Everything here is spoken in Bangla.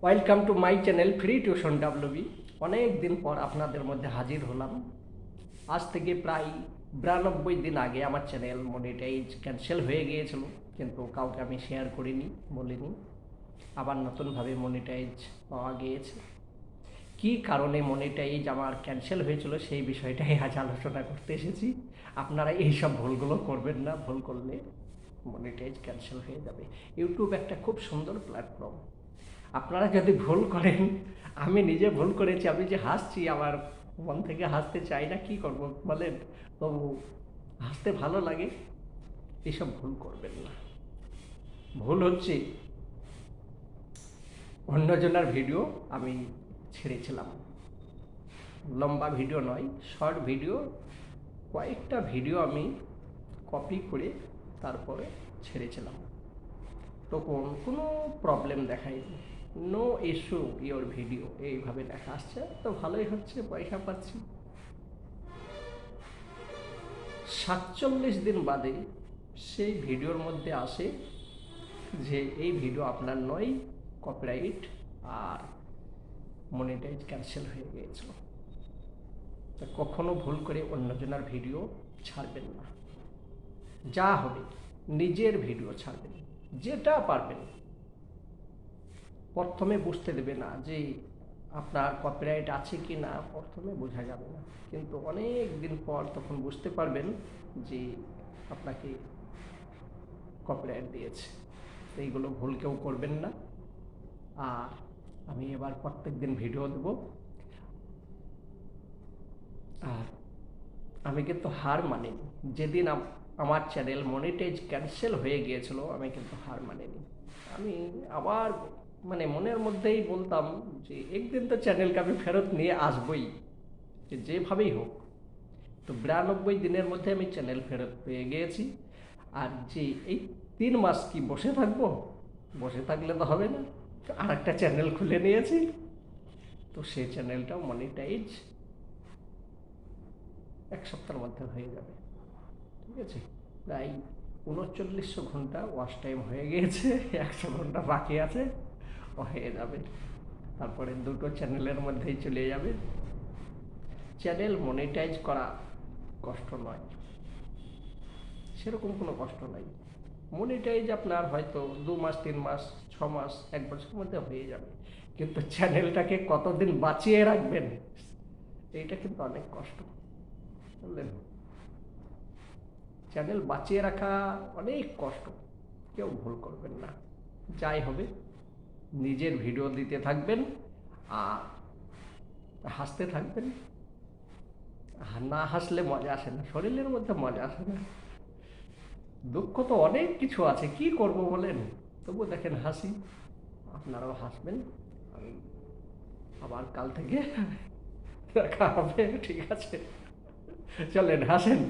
Welcome to my channel free tuition WB. অনেক দিন পর আপনাদের মধ্যে হাজির হলাম। আজ থেকে প্রায় 92 দিন আগে আমার চ্যানেল মনিটাইজ ক্যান্সেল হয়ে গিয়েছিল, কিন্তু কাউকে আমি শেয়ার করিনি, বলিনি। আবার নতুনভাবে মনিটাইজ পাওয়া গিয়েছে। কী কারণে মনিটাইজ আমার ক্যান্সেল হয়েছিল সেই বিষয়টাই আজ আলোচনা করতে এসেছি। আপনারা এইসব ভুলগুলো করবেন না, ভুল করলে মনিটাইজ ক্যান্সেল হয়ে যাবে। ইউটিউব একটা খুব সুন্দর প্ল্যাটফর্ম। আপনারা যদি ভুল করেন, আমি নিজে ভুল করেছি, আমি যে হাসছি আমার মন থেকে হাসতে চাই না, কি করব বলেন? তবু হাসতে ভালো লাগে। এসব ভুল করবেন না। ভুল হচ্ছে অন্যজনের ভিডিও আমি ছেড়েছিলাম, লম্বা ভিডিও নয়, শর্ট ভিডিও। কয়েকটা ভিডিও আমি কপি করে তারপরে ছেড়েছিলাম, তখন কোনো প্রবলেম দেখায়নি। নো ইস্যু ইওর ভিডিও এইভাবে দেখা আসছে, তো ভালোই হচ্ছে, পয়সা পাচ্ছি। 47 দিন বাদে সেই ভিডিওর মধ্যে আসে যে এই ভিডিও আপনার নয়, কপিরাইট আর মনিটাইজ ক্যান্সেল হয়ে গিয়েছিল। তা কখনো ভুল করে অন্যজনের ভিডিও ছাড়বেন না। যা হবে নিজের ভিডিও ছাড়বেন, যেটা পারবেন। প্রথমে বুঝতে দেবে না যে আপনার কপিরাইট আছে কি না, প্রথমে বোঝা যাবে না, কিন্তু অনেক দিন পর তখন বুঝতে পারবেন যে আপনাকে কপিরাইট দিয়েছে। তো এইগুলো ভুল কেউ করবেন না। আর আমি এবার প্রত্যেক দিন ভিডিও দেব। আর আমি কিন্তু হার মানিনি। যেদিন আমার চ্যানেল মনিটাইজ ক্যান্সেল হয়ে গিয়েছিল, আমি কিন্তু হার মানিনি। আমি আবার মনের মধ্যেই বলতাম যে একদিন তো চ্যানেলকে আমি ফেরত নিয়ে আসবই, যেভাবেই হোক। তো 92 দিনের মধ্যে আমি চ্যানেল ফেরত পেয়ে গিয়েছি। আর যে এই 3 মাস কি বসে থাকবো? বসে থাকলে তো হবে না, তো আর একটা চ্যানেল খুলে নিয়েছি। তো সেই চ্যানেলটাও মনিটাইজ 1 সপ্তাহের মধ্যে হয়ে যাবে। ঠিক আছে, প্রায় 3900 ঘন্টা ওয়াচ টাইম হয়ে গিয়েছে, 100 ঘন্টা বাকি আছে, হয়ে যাবে। তারপরে দুটো চ্যানেলের মধ্যেই চলে যাবে। চ্যানেল মনিটাইজ করা কষ্ট নয়, সেরকম কোনো কষ্ট নাই। মনিটাইজ আপনার হয়তো 2 মাস, 3 মাস, 6 মাস, 1 বছরের মধ্যে হয়ে যাবে, কিন্তু চ্যানেলটাকে কতদিন বাঁচিয়ে রাখবেন এইটা কিন্তু অনেক কষ্ট, বুঝলেন? চ্যানেল বাঁচিয়ে রাখা অনেক কষ্ট, কেউ ভুল করবেন না। যাই হবে নিজের ভিডিও দিতে থাকবেন আর হাসতে থাকবেন। না হাসলে মজা আসে না, শরীরের মধ্যে মজা আসে না। দুঃখ তো অনেক কিছু আছে, কি করব বলেন? তবু দেখেন হাসি, আপনারাও হাসবেন। আমি আবার কাল থেকে দেখা হবে, ঠিক আছে? চলেন হাসেন।